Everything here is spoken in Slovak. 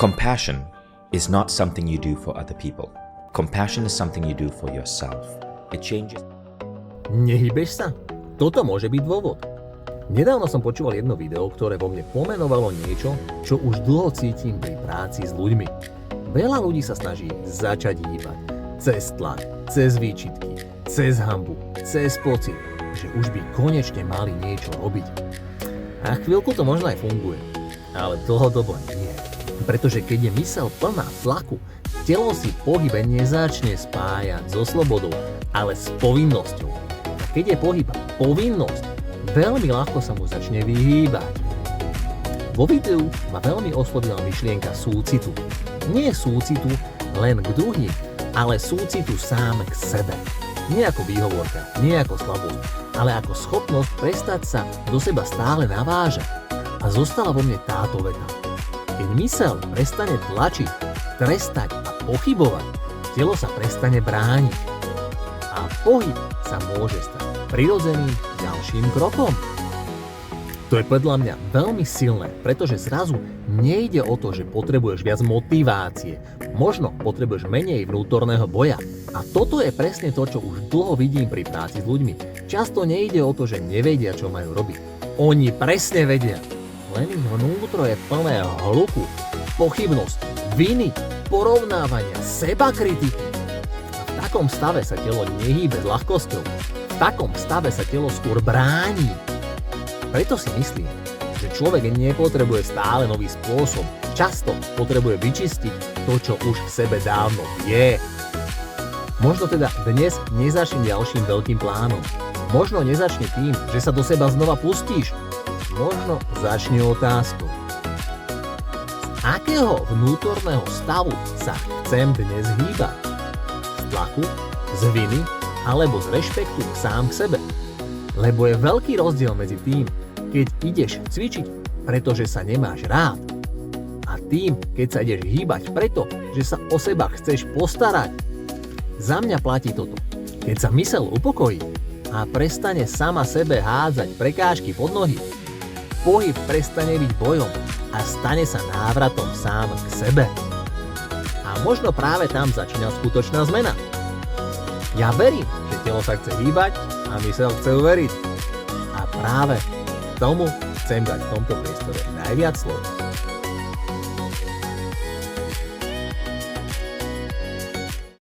Compassion is not something you do for other people. Compassion is something you do for yourself. It changes. Nehýbeš sa? Toto môže byť dôvod. Nedávno som počúval jedno video, ktoré vo mne pomenovalo niečo, čo už dlho cítim pri práci s ľuďmi. Veľa ľudí sa snaží začať hýbať. Cez tlak, cez výčitky, cez hanbu, cez pocit, že už by konečne mali niečo robiť. A chvíľku to možno aj funguje, ale dlhodobo nie. Pretože keď je myseľ plná tlaku, telo si pohybe nezačne spájať so slobodou, ale s povinnosťou. A keď je pohyb povinnosť, veľmi ľahko sa mu začne vyhýbať. Vo videu ma veľmi oslovila myšlienka súcitu. Nie súcitu len k druhým, ale súcitu sám k sebe. Nie ako výhovorka, nie ako slabosť, ale ako schopnosť prestať sa do seba stále navážať. A zostala vo mne táto veta. Keď myseľ prestane tlačiť, trestať a pochybovať, telo sa prestane brániť. A pohyb sa môže stať prirodzeným ďalším krokom. To je podľa mňa veľmi silné, pretože zrazu nejde o to, že potrebuješ viac motivácie. Možno potrebuješ menej vnútorného boja. A toto je presne to, čo už dlho vidím pri práci s ľuďmi. Často nejde o to, že nevedia, čo majú robiť. Oni presne vedia. Len ich vnútro je plné hluku, pochybnosti, viny, porovnávania, sebakritiky. A v takom stave sa telo nehýbe s ľahkosťou. V takom stave sa telo skôr bráni. Preto si myslím, že človek nepotrebuje stále nový spôsob. Často potrebuje vyčistiť to, čo už v sebe dávno je. Možno teda dnes nezačni ďalším veľkým plánom. Možno nezačni tým, že sa do seba znova pustíš. Možno začni otázkou. Z akého vnútorného stavu sa chcem dnes hýbať? Z tlaku, z viny alebo z rešpektu sám k sebe? Lebo je veľký rozdiel medzi tým, keď ideš cvičiť, pretože sa nemáš rád, a tým, keď sa ideš hýbať preto, že sa o seba chceš postarať. Za mňa platí toto. Keď sa myseľ upokojí a prestane sama sebe hádzať prekážky pod nohy, pohyb prestane byť bojom a stane sa návratom sám k sebe. A možno práve tam začína skutočná zmena. Ja verím, že telo sa chce hýbať a myseľ chce uveriť. A práve tomu chcem dať v tomto priestore najviac slov.